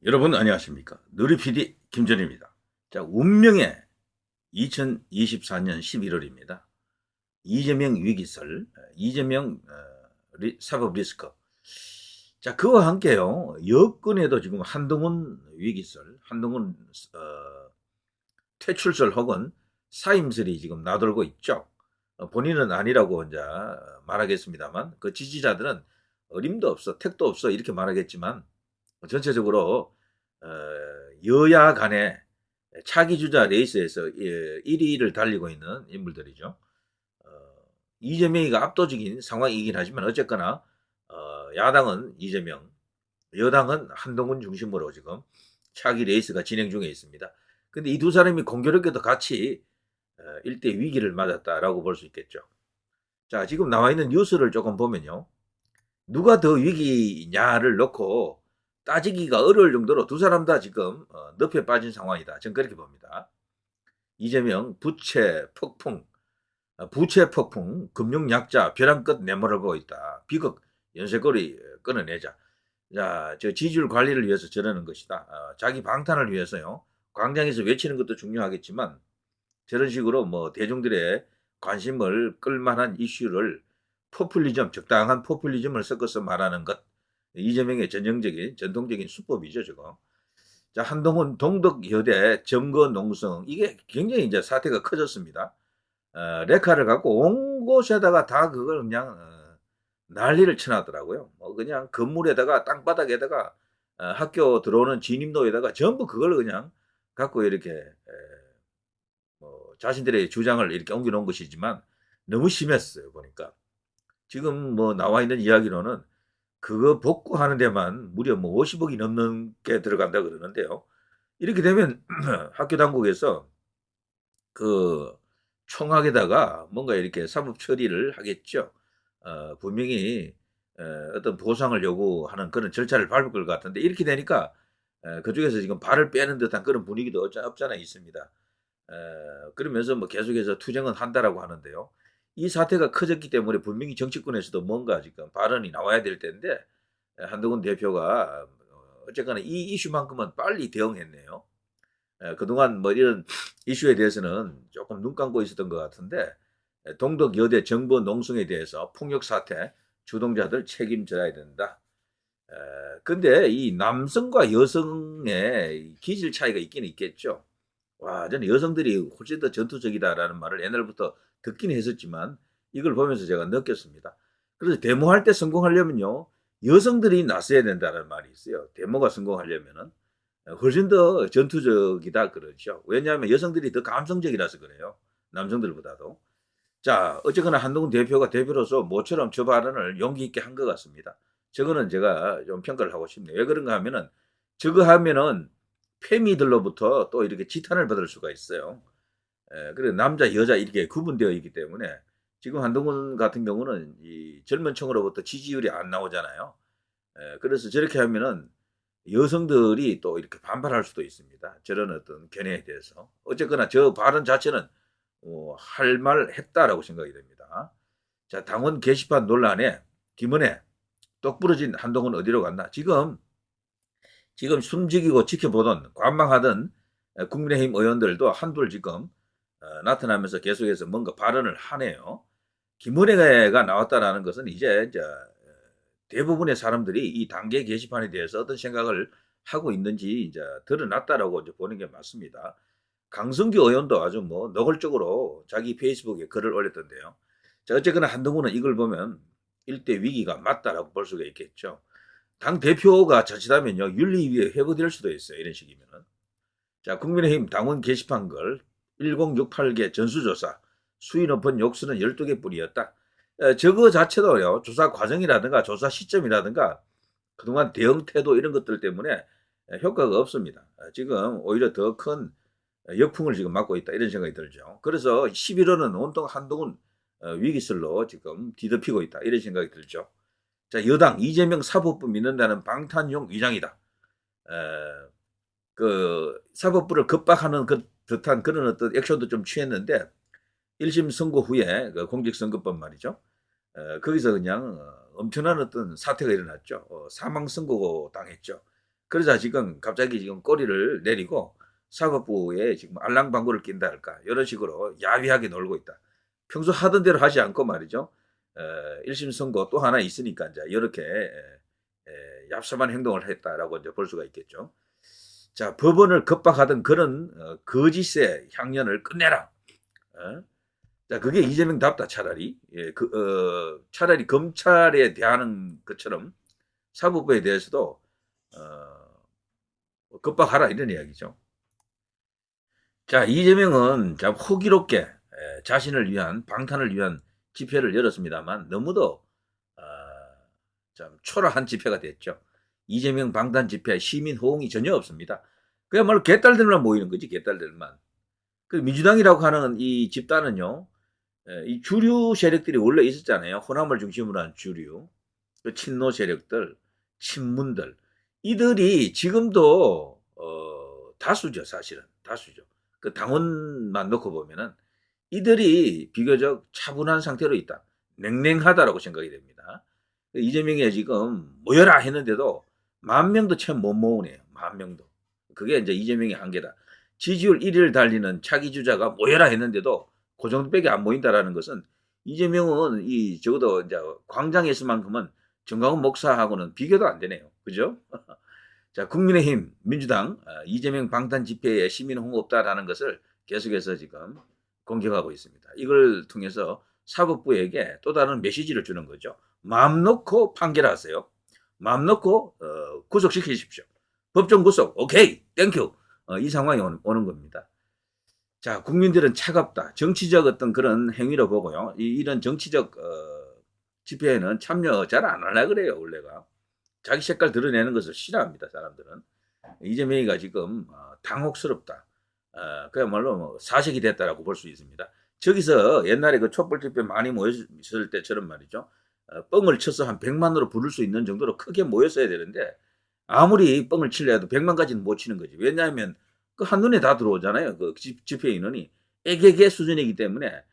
여러분 안녕하십니까? 누리 PD 김전입니다. 자, 운명의 2024년 11월입니다. 이재명 위기설, 이재명 사법 리스크. 자, 그와 함께요. 여권에도 지금 한동훈 위기설, 한동훈 퇴출설 혹은 사임설이 지금 나돌고 있죠. 본인은 아니라고 이제 말하겠습니다만 그 지지자들은 어림도 없어, 택도 없어 이렇게 말하겠지만 전체적으로 어, 여야 간의 차기 주자 레이스에서 1위를 달리고 있는 인물들이죠. 어, 이재명이가 압도적인 상황이긴 하지만 어쨌거나 야당은 이재명, 여당은 한동훈 중심으로 지금 차기 레이스가 진행 중에 있습니다. 근데 이 두 사람이 공교롭게도 같이 일대 위기를 맞았다라고 볼 수 있겠죠. 자, 지금 나와 있는 뉴스를 조금 보면요. 누가 더 위기냐를 놓고 따지기가 어려울 정도로 두 사람 다 지금 늪에 빠진 상황이다. 저는 그렇게 봅니다. 이재명 부채 폭풍, 부채 폭풍, 금융 약자 벼랑 끝 내몰고 있다. 비극 연쇄거리 끊어내자. 자, 저 지지율 관리를 위해서 저러는 것이다. 자기 방탄을 위해서요. 광장에서 외치는 것도 중요하겠지만 저런 식으로 뭐 대중들의 관심을 끌만한 이슈를 포퓰리즘, 적당한 포퓰리즘을 섞어서 말하는 것. 이재명의 전형적인, 전통적인 수법이죠, 저거. 자, 한동훈 동덕여대 점거농성. 이게 굉장히 이제 사태가 커졌습니다. 레카를 갖고 온 곳에다가 다 그걸 그냥 난리를 쳐놨더라고요. 뭐 그냥 건물에다가 땅바닥에다가 학교 들어오는 진입로에다가 전부 그걸 그냥 갖고 이렇게 뭐 자신들의 주장을 이렇게 옮겨놓은 것이지만 너무 심했어요 보니까. 지금 뭐 나와 있는 이야기로는 그거 복구하는 데만 무려 뭐 50억이 넘는 게 들어간다 그러는데요. 이렇게 되면 학교 당국에서 그 총학에다가 뭔가 이렇게 사법 처리를 하겠죠. 분명히 어떤 보상을 요구하는 그런 절차를 밟을 것 같은데 이렇게 되니까 그쪽에서 지금 발을 빼는 듯한 그런 분위기도 없잖아 있습니다. 그러면서 뭐 계속해서 투쟁은 한다라고 하는데요. 이 사태가 커졌기 때문에 분명히 정치권에서도 뭔가 지금 발언이 나와야 될 텐데 한동훈 대표가 어쨌거나 이 이슈만큼은 빨리 대응했네요. 그동안 뭐 이런 이슈에 대해서는 조금 눈 감고 있었던 것 같은데 동덕 여대 정보 농성에 대해서 폭력 사태 주동자들 책임져야 된다. 근데 이 남성과 여성의 기질 차이가 있긴 있겠죠. 와, 저는 여성들이 훨씬 더 전투적이다라는 말을 옛날부터 듣긴 했었지만 이걸 보면서 제가 느꼈습니다. 그래서 데모할 때 성공하려면요, 여성들이 나서야 된다는 말이 있어요. 데모가 성공하려면은 훨씬 더 전투적이다 그러죠. 왜냐하면 여성들이 더 감성적이라서 그래요. 남성들보다도. 자, 어쨌거나 한동훈 대표가 대표로서 모처럼 저 발언을 용기 있게 한 것 같습니다. 저거는 제가 좀 평가를 하고 싶네요. 왜 그런가 하면은 저거 하면은 페미들로부터 또 이렇게 지탄을 받을 수가 있어요. 그리고 남자, 여자 이렇게 구분되어 있기 때문에 지금 한동훈 같은 경우는 이 젊은 층으로부터 지지율이 안 나오잖아요. 그래서 저렇게 하면은 여성들이 또 이렇게 반발할 수도 있습니다. 저런 어떤 견해에 대해서. 어쨌거나 저 발언 자체는 할 말 했다라고 생각이 됩니다. 자, 당원 게시판 논란에 김은혜 똑 부러진 한동훈 어디로 갔나? 지금 숨지기고 지켜보던 관망하던 국민의힘 의원들도 한둘 지금 나타나면서 계속해서 뭔가 발언을 하네요. 김은혜가 나왔다라는 것은 이제 대부분의 사람들이 이 단계 게시판에 대해서 어떤 생각을 하고 있는지 이제 드러났다라고 이제 보는 게 맞습니다. 강성규 의원도 아주 뭐 노골적으로 자기 페이스북에 글을 올렸던데요. 자, 어쨌거나 한동훈은 이걸 보면 일대 위기가 맞다라고 볼 수가 있겠죠. 당 대표가 자칫하면요 윤리위에 회부될 수도 있어요. 이런 식이면은. 자, 국민의힘 당원 게시판 글 1068개 전수조사 수위 높은 욕수는 12개뿐이었다. 저거 자체도요 조사 과정이라든가 조사 시점이라든가 그동안 대응 태도 이런 것들 때문에 효과가 없습니다. 지금 오히려 더 큰 역풍을 지금 맞고 있다 이런 생각이 들죠. 그래서 11월은 온통 한동훈 위기설로 지금 뒤덮이고 있다 이런 생각이 들죠. 자, 여당 이재명 사법부 믿는다는 방탄용 위장이다. 그 사법부를 겁박하는 그 듯한 그런 어떤 액션도 좀 취했는데 1심 선고 후에 그 공직선거법 말이죠. 거기서 그냥 엄청난 어떤 사태가 일어났죠. 사망 선고 당했죠. 그러자 지금 갑자기 지금 꼬리를 내리고 사법부에 지금 알랑방구를 낀다 할까 이런 식으로 야비하게 놀고 있다. 평소 하던 대로 하지 않고 말이죠. 1심 선고 또 하나 있으니까 이제 이렇게 얍삽한 행동을 했다라고 이제 볼 수가 있겠죠. 자, 법원을 겁박하던 그런 거짓의 향연을 끝내라. 어? 자, 그게 이재명답다 차라리. 예, 차라리 검찰에 대하는 것처럼 사법부에 대해서도 겁박하라 이런 이야기죠. 자, 이재명은 참 호기롭게 자신을 위한 방탄을 위한 집회를 열었습니다만 너무도 참 초라한 집회가 됐죠. 이재명 방탄 집회 시민 호응이 전혀 없습니다. 그야말로 개딸들만 모이는 거지, 개딸들만. 그 민주당이라고 하는 이 집단은요, 이 주류 세력들이 원래 있었잖아요. 호남을 중심으로 한 주류, 그 친노 세력들, 친문들, 이들이 지금도 다수죠, 사실은 다수죠. 그 당원만 놓고 보면은 이들이 비교적 차분한 상태로 있다, 냉랭하다라고 생각이 됩니다. 이재명이 지금 모여라 했는데도 10,000명도 채 못 모으네요. 10,000명도. 그게 이제 이재명의 한계다. 지지율 1위를 달리는 차기 주자가 모여라 했는데도 그 정도밖에 안 모인다라는 것은 이재명은 이 적어도 이제 광장에서만큼은 정광훈 목사하고는 비교도 안 되네요. 그죠? 자, 국민의힘, 민주당, 이재명 방탄 집회에 시민 홍보 없다라는 것을 계속해서 지금 공격하고 있습니다. 이걸 통해서 사법부에게 또 다른 메시지를 주는 거죠. 마음 놓고 판결하세요. 마음 놓고 구속시키십시오. 법정 구속, 오케이, 땡큐. 이 상황이 오는 겁니다. 자, 국민들은 차갑다. 정치적 어떤 그런 행위로 보고요. 이런 정치적 집회에는 참여 잘 안 하려고 그래요, 원래가. 자기 색깔 드러내는 것을 싫어합니다, 사람들은. 이재명이가 지금 당혹스럽다. 그야말로 뭐 사색이 됐다라고 볼 수 있습니다. 저기서 옛날에 그 촛불 집회 많이 모였을 때처럼 말이죠. 뻥을 쳐서 한 100만으로 부를 수 있는 정도로 크게 모였어야 되는데 아무리 뻥을 칠려 해도 100만까지는 못 치는 거지. 왜냐하면 그 한눈에 다 들어오잖아요. 그 집회 인원이 애개개 수준이기 때문에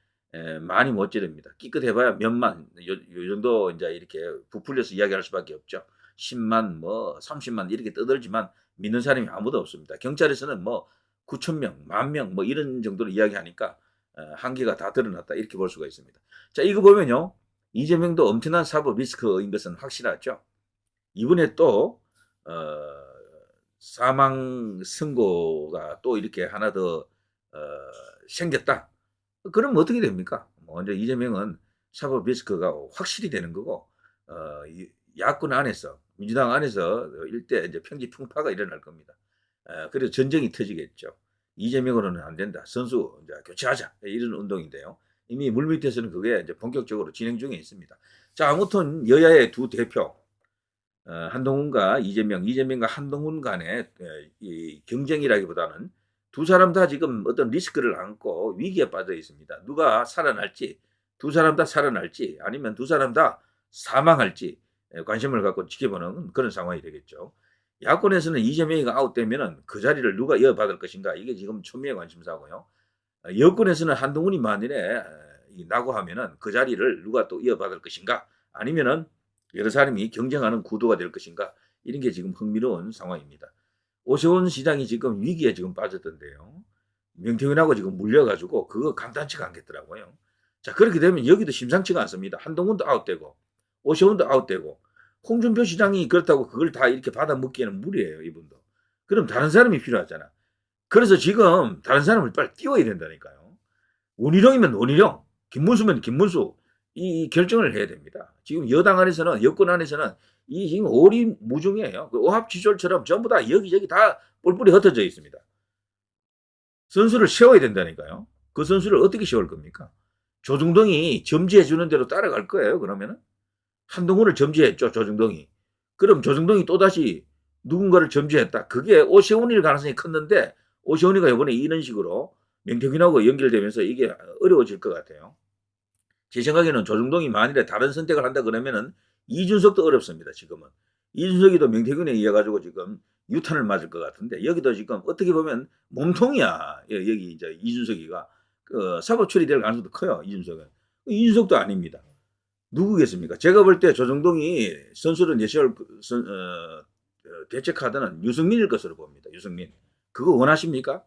많이 못 지릅니다. 끼끗해봐야 몇만, 요 정도 이제 이렇게 부풀려서 이야기할 수밖에 없죠. 10만, 뭐 30만 이렇게 떠들지만 믿는 사람이 아무도 없습니다. 경찰에서는 뭐 9,000명, 10,000명 뭐 이런 정도로 이야기하니까 한계가 다 드러났다 이렇게 볼 수가 있습니다. 자, 이거 보면요. 이재명도 엄청난 사법 리스크인 것은 확실하죠. 이번에 또 사망 선고가 또 이렇게 하나 더 생겼다. 그럼 어떻게 됩니까? 먼저 이재명은 사법 리스크가 확실히 되는 거고 야권 안에서 민주당 안에서 일대 이제 평지풍파가 일어날 겁니다. 그래서 전쟁이 터지겠죠. 이재명으로는 안 된다. 선수 이제 교체하자 이런 운동인데요. 이미 물밑에서는 그게 이제 본격적으로 진행 중에 있습니다. 자, 아무튼 여야의 두 대표 한동훈과 이재명과 한동훈 간의 이 경쟁이라기보다는 두 사람 다 지금 어떤 리스크를 안고 위기에 빠져 있습니다. 누가 살아날지, 두 사람 다 살아날지, 아니면 두 사람 다 사망할지 관심을 갖고 지켜보는 그런 상황이 되겠죠. 야권에서는 이재명이가 아웃되면은 그 자리를 누가 이어받을 것인가, 이게 지금 천미의 관심사고요. 여권에서는 한동훈이 만일에 낙오하면은 그 자리를 누가 또 이어받을 것인가, 아니면은 여러 사람이 경쟁하는 구도가 될 것인가, 이런 게 지금 흥미로운 상황입니다. 오세훈 시장이 지금 위기에 지금 빠졌던데요. 명태균하고 지금 물려가지고 그거 감탄치가 않겠더라고요. 자, 그렇게 되면 여기도 심상치가 않습니다. 한동훈도 아웃되고 오세훈도 아웃되고 홍준표 시장이 그렇다고 그걸 다 이렇게 받아먹기에는 무리예요, 이분도. 그럼 다른 사람이 필요하잖아. 그래서 지금 다른 사람을 빨리 띄워야 된다니까요. 원희룡이면 원희룡, 김문수면 김문수, 이 결정을 해야 됩니다. 지금 여당 안에서는, 여권 안에서는 이 지금 오리무중이에요. 그 오합지졸처럼 전부 다 여기저기 다 뿔뿔이 흩어져 있습니다. 선수를 세워야 된다니까요. 그 선수를 어떻게 세울 겁니까? 조중동이 점지해 주는 대로 따라갈 거예요, 그러면은? 한동훈을 점지했죠, 조중동이. 그럼 조중동이 또다시 누군가를 점지했다. 그게 오세훈일 가능성이 컸는데 오세훈이가 이번에 이런 식으로 명태균하고 연결되면서 이게 어려워질 것 같아요. 제 생각에는 조중동이 만일에 다른 선택을 한다 그러면은 이준석도 어렵습니다, 지금은. 이준석이도 명태균에 의해 가지고 지금 유탄을 맞을 것 같은데 여기도 지금 어떻게 보면 몸통이야. 여기 이제 이준석이가 사법 처리될 가능성도 커요, 이준석은. 이준석도 아닙니다. 누구겠습니까? 제가 볼 때 조정동이 선수를 내세울 대체 카드는 유승민일 것으로 봅니다. 유승민. 그거 원하십니까?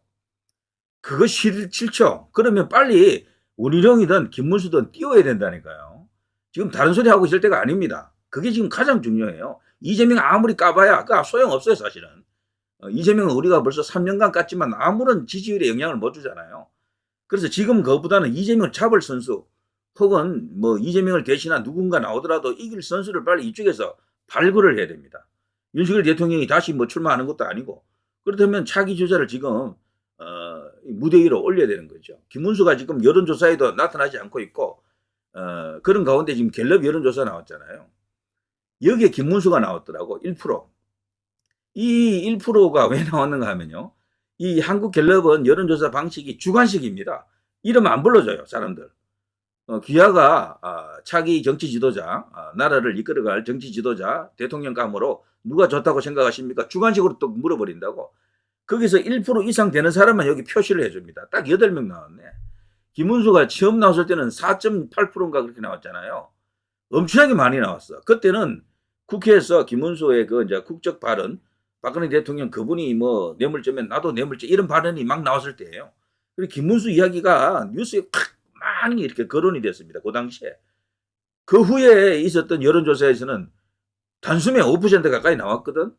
그거 싫죠. 그러면 빨리 원희룡이든 김문수든 띄워야 된다니까요. 지금 다른 소리 하고 있을 때가 아닙니다. 그게 지금 가장 중요해요. 이재명 아무리 까봐야 그 소용없어요, 사실은. 이재명은 우리가 벌써 3년간 깠지만 아무런 지지율에 영향을 못 주잖아요. 그래서 지금 그것보다는 이재명을 잡을 선수 혹은 뭐 이재명을 대신한 누군가 나오더라도 이길 선수를 빨리 이쪽에서 발굴을 해야 됩니다. 윤석열 대통령이 다시 뭐 출마하는 것도 아니고 그렇다면 차기 주자를 지금 무대 위로 올려야 되는 거죠. 김문수가 지금 여론조사에도 나타나지 않고 있고 그런 가운데 지금 갤럽 여론조사 나왔잖아요. 여기에 김문수가 나왔더라고. 1%. 이 1%가 왜 나왔는가 하면요. 이 한국갤럽은 여론조사 방식이 주관식입니다. 이름 안 불러줘요, 사람들. 귀하가 차기 정치 지도자, 나라를 이끌어갈 정치 지도자, 대통령감으로 누가 좋다고 생각하십니까? 주관식으로 또 물어버린다고. 거기서 1% 이상 되는 사람만 여기 표시를 해줍니다. 딱 8명 나왔네. 김문수가 처음 나왔을 때는 4.8%인가 그렇게 나왔잖아요. 엄청나게 많이 나왔어. 그때는 국회에서 김문수의 그 이제 국적 발언, 박근혜 대통령 그분이 뭐 뇌물죄면 나도 뇌물죄 이런 발언이 막 나왔을 때예요. 그리고 김문수 이야기가 뉴스에 팍 많이 이렇게 거론이 됐습니다. 그 당시에. 그 후에 있었던 여론조사에서는 단숨에 5% 가까이 나왔거든.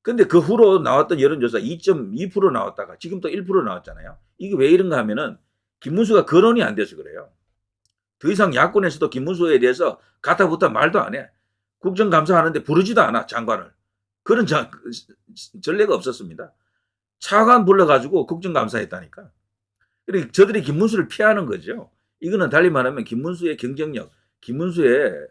근데 그 후로 나왔던 여론조사 2.2% 나왔다가 지금 또 1% 나왔잖아요. 이게 왜 이런가 하면은 김문수가 거론이 안 돼서 그래요. 더 이상 야권에서도 김문수에 대해서 가타부타 말도 안 해. 국정감사하는데 부르지도 않아, 장관을. 그런 전례가 없었습니다. 차관 불러가지고 국정감사했다니까. 그리고 저들이 김문수를 피하는 거죠. 이거는 달리 말하면 김문수의 경쟁력, 김문수의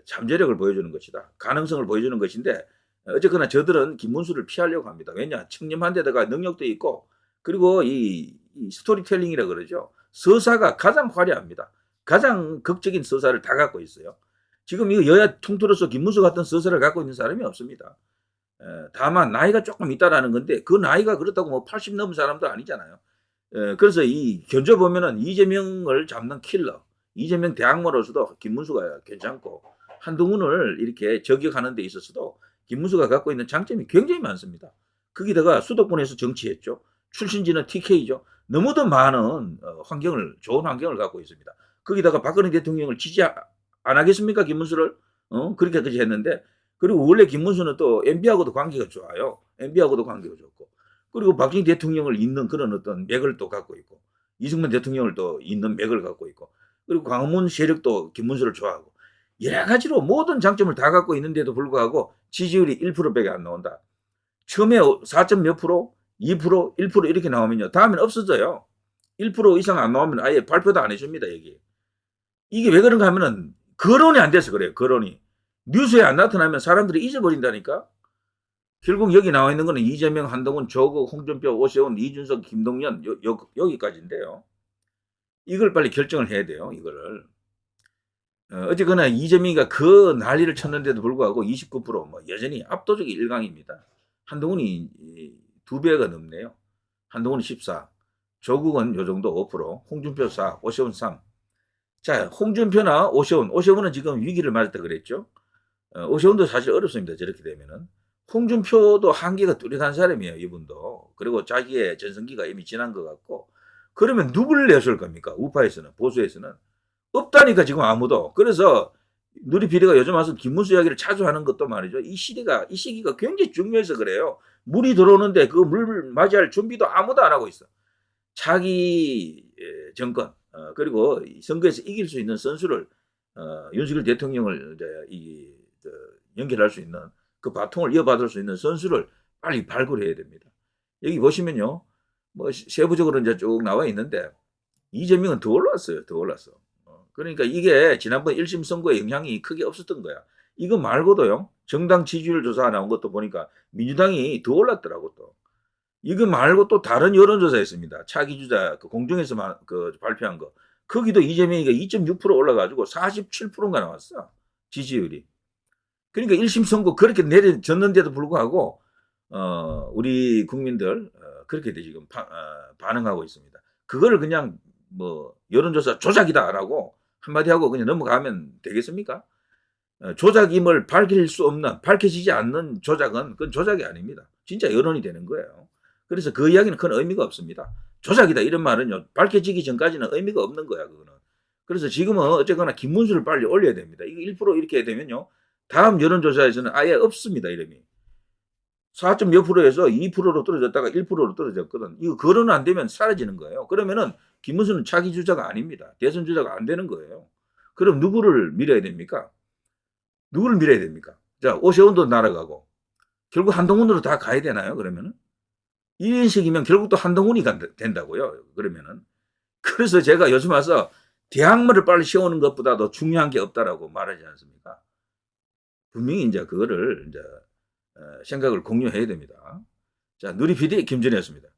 잠재력을 보여주는 것이다. 가능성을 보여주는 것인데 어쨌거나 저들은 김문수를 피하려고 합니다. 왜냐? 청렴한 데다가 능력도 있고 그리고 이 스토리텔링이라 그러죠. 서사가 가장 화려합니다. 가장 극적인 서사를 다 갖고 있어요. 지금 이 여야 통틀어서 김문수 같은 서사를 갖고 있는 사람이 없습니다. 다만 나이가 조금 있다라는 건데 그 나이가 그렇다고 뭐 80 넘은 사람도 아니잖아요. 그래서 이 견져보면은 이재명을 잡는 킬러, 이재명 대항마로서도 김문수가 괜찮고 한동훈을 이렇게 저격하는 데 있어서도 김문수가 갖고 있는 장점이 굉장히 많습니다. 거기다가 수도권에서 정치했죠. 출신지는 TK죠. 너무도 많은 좋은 환경을 갖고 있습니다. 거기다가 박근혜 대통령을 지지 안 하겠습니까? 김문수를? 그렇게까지 했는데 그리고 원래 김문수는 또 MB하고도 관계가 좋아요. MB하고도 관계가 좋고 그리고 박정희 대통령을 잇는 그런 어떤 맥을 또 갖고 있고 이승만 대통령을 또 잇는 맥을 갖고 있고 그리고 광화문 세력도 김문수를 좋아하고 여러 가지로 모든 장점을 다 갖고 있는데도 불구하고 지지율이 1%밖에 안 나온다. 처음에 4점 몇 프로, 2%, 1% 이렇게 나오면요. 다음엔 없어져요. 1% 이상 안 나오면 아예 발표도 안 해줍니다. 여기. 이게 왜 그런가 하면은 거론이 안 돼서 그래요. 거론이. 뉴스에 안 나타나면 사람들이 잊어버린다니까. 결국 여기 나와 있는 거는 이재명, 한동훈, 조국, 홍준표, 오세훈, 이준석, 김동연 여기까지인데요. 이걸 빨리 결정을 해야 돼요. 이거를. 어쨌거나 이재명이가 그 난리를 쳤는데도 불구하고 29%뭐 여전히 압도적인 일강입니다. 한동훈이 2배가 넘네요. 한동훈이 14, 조국은 요 정도 5%, 홍준표 4, 오세훈 3. 자, 홍준표나 오세훈은 지금 위기를 맞았다 그랬죠. 오세훈도 사실 어렵습니다. 저렇게 되면은. 홍준표도 한계가 뚜렷한 사람이에요. 이분도. 그리고 자기의 전성기가 이미 지난 것 같고. 그러면 누굴 내줄 겁니까? 우파에서는, 보수에서는. 없다니까 지금 아무도. 그래서 누리피디가 요즘 와서 김문수 이야기를 자주 하는 것도 말이죠. 이 시기가 굉장히 중요해서 그래요. 물이 들어오는데 그 물 맞이할 준비도 아무도 안 하고 있어. 차기 정권 그리고 선거에서 이길 수 있는 선수를 윤석열 대통령을 연결할 수 있는 그 바통을 이어받을 수 있는 선수를 빨리 발굴해야 됩니다. 여기 보시면요. 뭐 세부적으로 이제 쭉 나와 있는데 이재명은 더 올랐어요. 더 올랐어. 그러니까 이게 지난번 1심 선거에 영향이 크게 없었던 거야. 이거 말고도요. 정당 지지율 조사 나온 것도 보니까 민주당이 더 올랐더라고 또. 이거 말고 또 다른 여론조사 있습니다. 차기 주자 공정에서 발표한 거. 거기도 이재명이가 2.6% 올라가지고 47%인가 나왔어. 지지율이. 그러니까 1심 선거 그렇게 내려졌는데도 불구하고 우리 국민들 그렇게 지금 반응하고 있습니다. 그거를 그냥 뭐 여론조사 조작이다라고 한마디 하고 그냥 넘어가면 되겠습니까? 조작임을 밝힐 수 없는, 밝혀지지 않는 조작은 그건 조작이 아닙니다. 진짜 여론이 되는 거예요. 그래서 그 이야기는 큰 의미가 없습니다. 조작이다 이런 말은요, 밝혀지기 전까지는 의미가 없는 거야, 그거는. 그래서 지금은 어쨌거나 김문수를 빨리 올려야 됩니다. 이거 1% 이렇게 되면요, 다음 여론조사에서는 아예 없습니다, 이름이. 4점 몇 프로에서 2%로 떨어졌다가 1%로 떨어졌거든. 이거 거론 안 되면 사라지는 거예요. 그러면은 김문수는 차기 주자가 아닙니다. 대선 주자가 안 되는 거예요. 그럼 누구를 밀어야 됩니까? 누구를 밀어야 됩니까? 자, 오세훈도 날아가고 결국 한동훈으로 다 가야 되나요? 그러면은 이런 식이면 결국 또 한동훈이 된다고요. 그러면은 그래서 제가 요즘 와서 대학물을 빨리 세우는 것보다도 중요한 게 없다라고 말하지 않습니까? 분명히 이제 그거를 이제 생각을 공유해야 됩니다. 자, 누리 PD 김준혜였습니다.